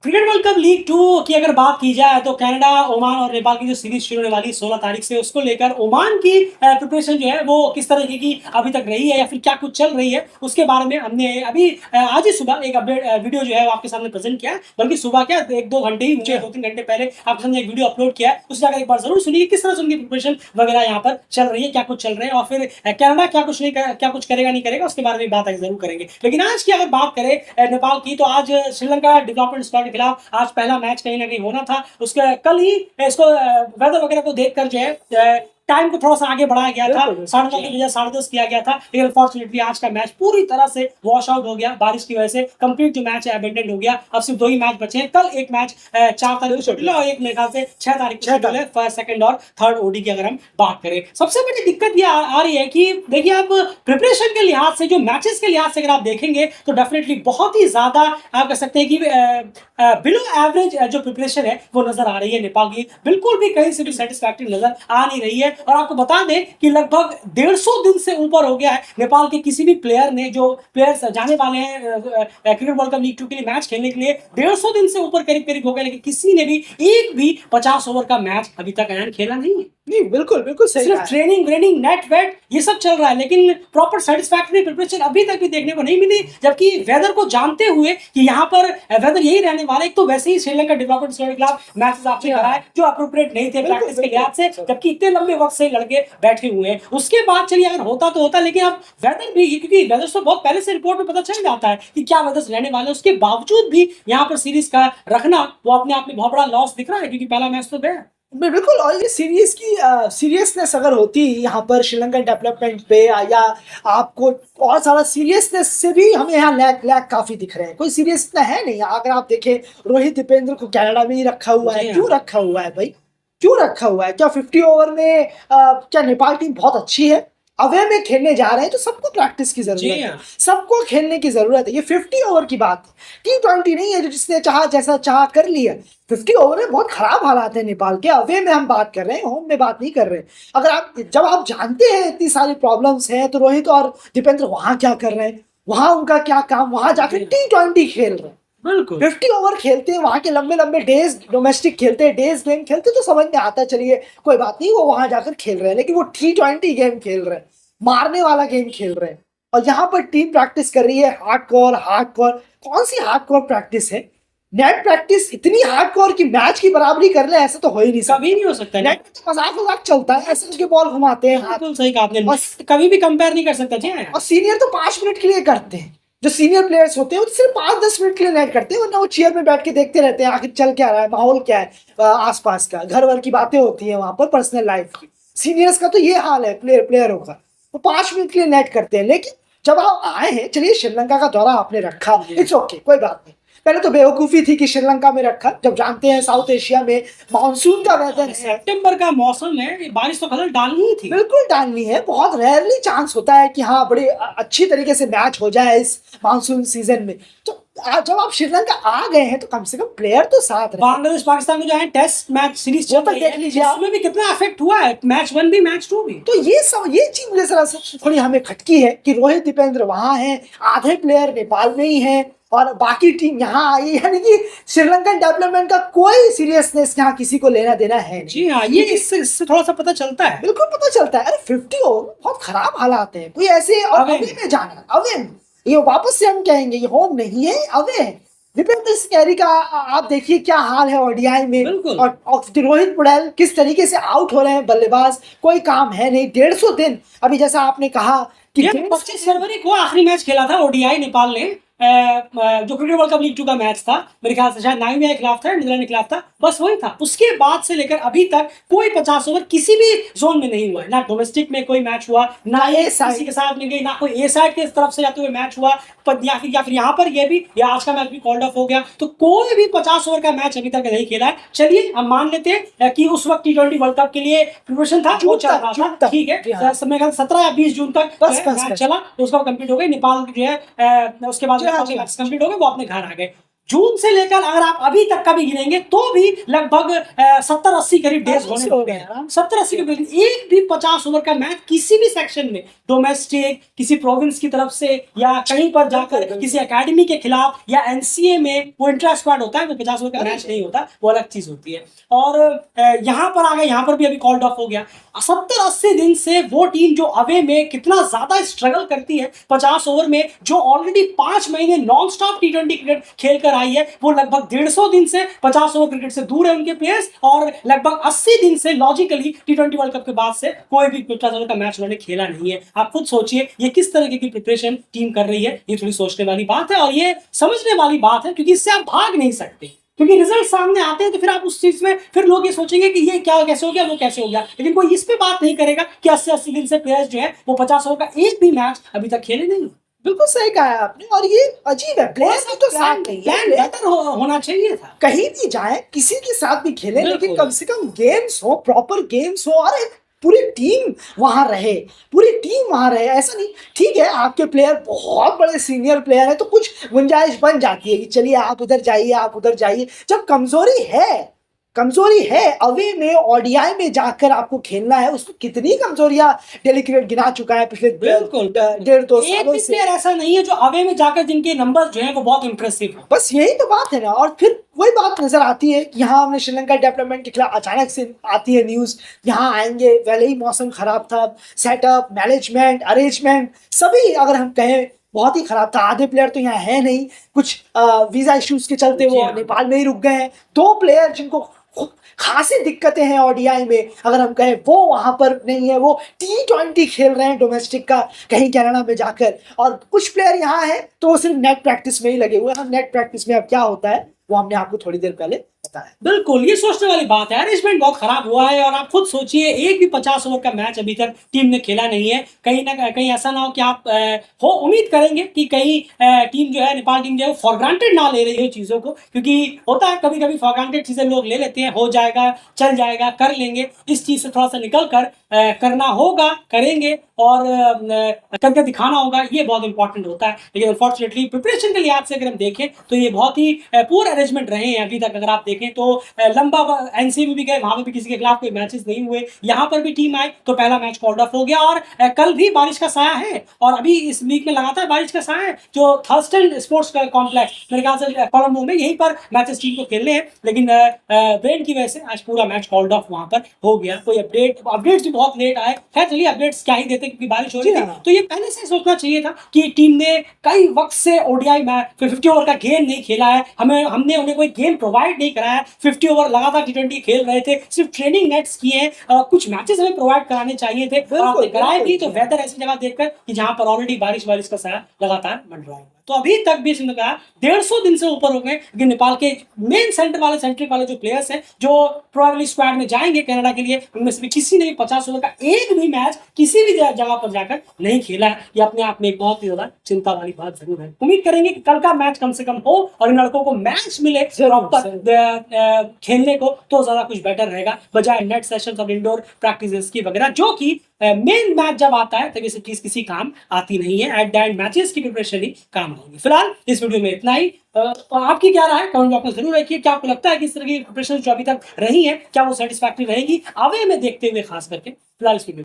Cricket world cup league 2 की अगर बात की जाए तो कनाडा, ओमान और नेपाल की जो सीरीज शुरू होने वाली 16 तारीख से, उसको लेकर ओमान की प्रिपरेशन जो है वो किस तरह की अभी तक रही है या फिर क्या कुछ चल रही है, उसके बारे में हमने अभी आज ही सुबह एक अपडेट वीडियो जो है वो आपके सामने प्रेजेंट किया है। बल्कि सुबह क्या, एक दो घंटे ही हुए, 2-3 घंटे पहले आपके सामने एक वीडियो अपलोड किया है। उस जाकर एक बार जरूर सुनिए किस तरह से उनकी प्रिपरेशन वगैरह यहाँ पर चल रही है, क्या कुछ चल रहा है और फिर कनाडा क्या कुछ नहीं क्या कुछ करेगा नहीं करेगा उसके बारे में बात जरूर करेंगे। लेकिन आज की अगर बात करें नेपाल की, तो आज श्रीलंका डेवलपमेंट स्क्वाड के खिलाफ आज पहला मैच कहीं ना कहीं होना था। उसके कल ही इसको वेदर वगैरह को देखकर जो है टाइम को थोड़ा सा आगे बढ़ाया गया था, 9:30 की बजाय 10:30 किया गया था। लेकिन अनफॉर्चुनेटली आज का मैच पूरी तरह से वॉश आउट हो गया बारिश की वजह से। कंप्लीट जो मैच है अबेंडन हो गया। अब सिर्फ 2 ही मैच बचे हैं। कल एक मैच 4 तारीख को शेड्यूल है और एक मेरे ख्याल से 6 तारीख को शेड्यूल है, फर्स्ट, सेकंड और थर्ड ओडी की अगर हम बात करें। सबसे बड़ी दिक्कत ये आ रही है कि देखिए, अब प्रिपरेशन के लिहाज से, जो मैचेस के लिहाज से अगर आप देखेंगे तो डेफिनेटली बहुत ही ज्यादा आप कह सकते हैं कि बिलो एवरेज जो प्रिपरेशन है वो नजर आ रही है नेपाल की। बिल्कुल भी कहीं से भी सेटिस्फैक्टरी नजर आ नहीं रही है। और आपको बता दें कि लगभग 150 दिन से ऊपर हो गया है नेपाल के किसी भी प्लेयर ने, जो प्लेयर्स जाने वाले हैं क्रिकेट वर्ल्ड कप लीग 2 के लिए मैच खेलने के लिए, 150 दिन से ऊपर करीब करीब हो गया, लेकिन किसी ने भी एक भी 50 ओवर का मैच अभी तक खेला नहीं है। नहीं, बिल्कुल बिल्कुल सही। सिर्फ ट्रेनिंग नेट वेट ये सब चल रहा है, लेकिन प्रॉपर सेटिस्फैक्टरी प्रिपरेशन अभी तक भी देखने को नहीं मिली। जबकि वेदर को जानते हुए कि यहाँ पर वेदर यही रहने वाला है, तो वैसे ही श्रीलंका डेवलपमेंट स्क्वाड के खिलाफ मैचेस आपने कराए जो अप्रोप्रिएट नहीं थे प्रैक्टिस के लिहाज से, जबकि इतने लंबे वक्त से लड़के बैठे हुए हैं। उसके बाद चलिए अगर होता तो होता, लेकिन अब वेदर भी, क्योंकि वेदर तो बहुत पहले से रिपोर्ट में पता चल जाता है कि क्या वेदर रहने वाले, उसके बावजूद भी यहाँ पर सीरीज का रखना वो अपने आप में बहुत बड़ा लॉस दिख रहा है, क्योंकि पहला मैच तो गया। बिल्कुल। और ये सीरीज की सीरियसनेस अगर होती यहाँ पर श्रीलंकन डेवलपमेंट पे, या आपको और सारा सीरियसनेस से भी हमें यहाँ लैग काफी दिख रहे हैं। कोई सीरियस इतना है नहीं। अगर आप देखें, रोहित दीपेंद्र को कनाडा में ही रखा हुआ है। क्यों रखा हुआ है भाई? क्यों रखा हुआ है? क्या 50 ओवर में क्या नेपाल टीम बहुत अच्छी है? अवे में खेलने जा रहे हैं तो सबको प्रैक्टिस की जरूरत है, सबको खेलने की जरूरत है। ये 50 ओवर की बात है, T20 नहीं है जो जिसने चाहा जैसा चाहा कर लिया। 50 ओवर में बहुत खराब हालात है नेपाल के। अवे में हम बात कर रहे हैं, होम में बात नहीं कर रहे हैं। अगर आप जब आप जानते हैं इतनी सारी प्रॉब्लम्स हैं, तो रोहित और दीपेंद्र वहां क्या कर रहे हैं, वहां उनका क्या काम, वहां जाकर T20 खेल रहे हैं। बिल्कुल 50 ओवर खेलते हैं, वहां के लंबे लंबे डेज डोमेस्टिक खेलते हैं, डेज गेम खेलते, तो समझ में आता है, चलिए कोई बात नहीं, वो वहां जाकर खेल रहे हैं। लेकिन वो T20 गेम खेल रहे हैं, मारने वाला गेम खेल रहे हैं। और यहाँ पर टीम प्रैक्टिस कर रही है हार्डकोर। कौन सी हार्डकोर प्रैक्टिस है? नेट प्रैक्टिस इतनी हार्डकोर की मैच की बराबरी कर ले, ऐसा तो हो ही नहीं सकता। कभी नहीं हो सकता। नेट तो मजाक चलता है, ऐसे उसके बॉल घुमाते हैं। बिल्कुल सही कहा आपने, कभी भी कंपेयर नहीं कर सकता जी। और सीनियर तो 5 मिनट के लिए करते हैं। जो सीनियर प्लेयर्स होते हैं वो सिर्फ 5-10 मिनट के लिए नेट करते हैं, वरना वो चेयर में बैठ के देखते रहते हैं आखिर चल क्या रहा है, माहौल क्या है, आसपास का घर वर की बातें होती है वहां पर, पर्सनल लाइफ की। सीनियर्स का तो ये हाल है प्लेयरों का, वो 5 मिनट के लिए नेट करते हैं। लेकिन जब आप आए हैं, चलिए श्रीलंका का दौरा आपने रखा, इट्स ओके, कोई बात नहीं। पहले तो बेवकूफी थी कि श्रीलंका में रखा, जब जानते हैं साउथ एशिया में मानसून का वेदर है, सितंबर का मौसम है, बारिश तो खलल डालनी ही थी। बिल्कुल डालनी है। बहुत रेयरली चांस होता है कि हाँ बड़े अच्छी तरीके से मैच हो जाए इस मानसून सीजन में। तो जब आप श्रीलंका आ गए हैं तो कम से कम प्लेयर तो साथ रहे। बांग्लादेश पाकिस्तान में जो है टेस्ट मैच सीरीज चल रही है, देख लीजिए उसमें भी कितना इफेक्ट हुआ है, मैच 1 भी मैच 2 भी। तो ये चीज मुझे जरा थोड़ी हमें खटकी है कि रोहित दीपेंद्र वहां हैं, आधे प्लेयर नेपाल में ही हैं और बाकी टीम यहाँ आई। यानी कि श्रीलंकन डेवलपमेंट का कोई सीरियसनेस यहाँ किसी को लेना देना है। जी हाँ, ये इससे थोड़ा सा पता चलता है। बिल्कुल पता चलता है। अरे 50 ओवर बहुत खराब हालात है, कोई ऐसे और अवे में जाना, अवे में ये वापस से हम कहेंगे ये होम नहीं है, अवे है। दीपेंद्र कैरी का आप देखिए क्या हाल है ओडीआई में, और रोहित पटेल किस तरीके से आउट हो रहे हैं बल्लेबाज, कोई काम है नहीं। 150 दिन, अभी जैसा आपने कहा कि 25 फरवरी को आखिरी मैच खेला था ओडीआई नेपाल ने, जो क्रिकेट वर्ल्ड कप लीग 2 का मैच था, मेरे ख्याल से शायद नामीबिया के खिलाफ था, न्यूजीलैंड के खिलाफ था, बस वही था। उसके बाद से लेकर अभी तक कोई 50 ओवर किसी भी जोन में नहीं हुआ है। ना डोमेस्टिक में कोई मैच हुआ, ना ये किसी के साथ में गई, ना कोई ए साइड की तरफ से जाते हुए मैच हुआ, या फिर यहाँ पर ये भी, या आज का मैच भी कॉल्ड ऑफ हो गया। तो कोई भी 50 ओवर का मैच अभी तक नहीं खेला है। चलिए हम मान लेते हैं कि उस वक्त T20 वर्ल्ड कप के लिए प्रिपरेशन था, वो चल रहा था, ठीक है। 17 या 20 जून तक मैच चला, तो उसका कंप्लीट हो गया। नेपाल जो है उसके बाद कंप्लीट हो गए, वो अपने घर आ गए। जून से लेकर अगर आप अभी तक का भी गिनेंगे तो भी लगभग 70-80 करीब डेज होने हो होते गए हैं। 70-80 के बीच एक भी 50 ओवर का मैच किसी भी सेक्शन में, डोमेस्टिक, किसी प्रोविंस की तरफ से या कहीं पर जाकर किसी एकेडमी के खिलाफ या एनसीए में वो इंट्रा स्क्वाड होता है, वो 50 ओवर का मैच नहीं होता, वो अलग चीज होती है। और यहाँ पर आ गए, यहाँ पर भी अभी कॉल्ड ऑफ हो गया। 70-80 दिन से वो टीम जो अवे में कितना ज्यादा स्ट्रगल करती है 50 ओवर में, जो ऑलरेडी 5 महीने नॉन स्टॉप T20 क्रिकेट खेल कर आई है, वो लगभग 150 दिन से 50 ओवर क्रिकेट से दूर है उनके प्लेयर्स, और लगभग 80 दिन से लॉजिकली T20 वर्ल्ड कप के बाद से कोई भी 50 ओवर का मैच उन्होंने खेला नहीं है। आप खुद सोचिए ये किस तरीके की प्रिपरेशन टीम कर रही है, ये थोड़ी सोचने वाली बात है और ये समझने वाली बात है, क्योंकि इससे आप भाग नहीं सकते। क्योंकि रिजल्ट सामने आते हैं तो फिर आप उस चीज में फिर लोग ये सोचेंगे कि ये क्या कैसे हो गया, वो कैसे हो गया, लेकिन कोई इस पे बात नहीं करेगा कि 80-80 दिन से प्लेयर्स जो है वो 50 ओवर का एक भी मैच अभी तक खेले नहीं। बिल्कुल सही कहा है आपने, और ये अजीब है, प्लेयर्स की तो साथ नहीं है, प्लान बेहतर होना चाहिए था। कहीं भी जाए किसी के साथ भी खेले, लेकिन बिल्कुल। कम से कम गेम्स हो, प्रॉपर गेम्स हो, और एक पूरी टीम वहां रहे, पूरी टीम वहां रहे। ऐसा नहीं, ठीक है आपके प्लेयर बहुत बड़े सीनियर प्लेयर है तो कुछ गुंजाइश बन जाती है कि चलिए आप उधर जाइए, आप उधर जाइए। जब कमजोरी है अवे में, ओडीआई में जाकर आपको खेलना है, उसमें कितनी कमजोरियां डेली क्रिकेट गिना चुका है पिछले बिल्कुल 1.5-2 एक सालों भी से। प्लेयर ऐसा नहीं है जो अवे में जाकर जिनके नंबर्स जो है वो बहुत इंप्रेसिव है। बस यही तो बात है ना। और फिर वही बात नजर आती है कि यहाँ हमने श्रीलंका डेवलपमेंट के खिलाफ अचानक से आती है न्यूज, यहाँ आएंगे, पहले ही मौसम खराब था, सेटअप, मैनेजमेंट, अरेंजमेंट सभी अगर हम कहें बहुत ही खराब था। आधे प्लेयर तो यहाँ है नहीं, कुछ वीजा इश्यूज के चलते वो नेपाल में ही रुक गए हैं। 2 प्लेयर जिनको खासी दिक्कतें हैं ओडीआई में, अगर हम कहें वो वहां पर नहीं है, वो T20 खेल रहे हैं डोमेस्टिक का कहीं कनाडा में जाकर, और कुछ प्लेयर यहाँ है तो वो सिर्फ नेट प्रैक्टिस में ही लगे हुए हैं। नेट प्रैक्टिस में अब क्या होता है वो हमने आपको थोड़ी देर पहले बताया। बिल्कुल ये सोचने वाली बात है, अरेंजमेंट बहुत खराब हुआ है। और आप खुद सोचिए एक भी 50 ओवर का मैच अभी तक टीम ने खेला नहीं है। कहीं ना कहीं ऐसा ना हो कि आप हो उम्मीद करेंगे कि कहीं टीम जो है, नेपाल टीम जो है फॉर ग्रांटेड ना ले रही है चीज़ों को, क्योंकि होता है कभी कभी फॉर ग्रांटेड चीज़ें लोग ले लेते हैं, हो जाएगा, चल जाएगा, कर लेंगे। इस चीज़ से थोड़ा सा निकल कर करना होगा, करेंगे और करके दिखाना होगा, ये बहुत इंपॉर्टेंट होता है। लेकिन अनफॉर्चुनेटली प्रिपरेशन के लिहाज से अगर हम देखें तो ये बहुत ही पुअर अरेंजमेंट रहे हैं अभी तक। अगर आप देखें तो लंबा एनसीए में भी गए, वहां पर भी किसी के खिलाफ कोई मैचेस नहीं हुए, यहाँ पर भी टीम आई तो पहला मैच कॉल्ड ऑफ हो गया। और कल भी बारिश का साया है और अभी इस वीक में लगातार बारिश का साया है। जो थर्स्टन स्पोर्ट्स कॉम्प्लेक्स मेरे ख्याल से कोलंबो में, यहीं पर मैचेस टीम को खेलने हैं, लेकिन रेन की वजह से आज पूरा मैच कॉल्ड ऑफ वहां पर हो गया। कोई अपडेट्स भी बहुत लेट आए। खैर चलिए अपडेट्स क्या ही देते क्योंकि बारिश हो रही थी, तो ये पहले से सोचना चाहिए था कि टीम ने कई वक्त से ओडीआई मैच 50 ओवर का गेम नहीं खेला है, हमने उन्हें कोई गेम प्रोवाइड नहीं कराया है। 50 ओवर लगातार T20 खेल रहे थे, सिर्फ ट्रेनिंग नेट्स किए हैं, कुछ मैचेस हमें प्रोवाइड कराने चाहिए थे और आपने कराए भी, तो बेहतर ऐसी जगह देखकर कि जहां पर ऑलरेडी बारिश का साया लगातार बन रहा है। तो अभी तक भी इसने कहा 150 दिन से ऊपर हो गए, लेकिन नेपाल के मेन सेंट्रिक वाले जो प्लेयर्स हैं जो प्रोबेबली स्क्वाड में जाएंगे कनाडा के लिए, उनमें से भी किसी ने 50 ओवर का एक भी मैच किसी भी जगह पर जाकर नहीं खेला है। ये अपने आप में एक बहुत ही ज्यादा चिंता वाली बात जरूर है। उम्मीद करेंगे कि कल का मैच कम से कम हो और इन लड़कों को मैच मिले प्रॉपर खेलने को, तो ज्यादा कुछ बेटर रहेगा बजाय नेट सेशंस और इंडोर प्रैक्टिसेस की वगैरह, जो कि मेन मैच जब आता है तब ये सब चीज किसी काम आती नहीं है। एट द एंड मैचेस की प्रिपरेशन ही काम आएगी। फिलहाल इस वीडियो में इतना ही। आपकी क्या राय है कमेंट बॉक्स में जरूर रखिए। क्या आपको लगता है कि इस तरह की प्रिपरेशन जो अभी तक रही है क्या वो सेटिस्फैक्टरी रहेगी अवे में देखते हुए, खास करके? फिलहाल इस वीडियो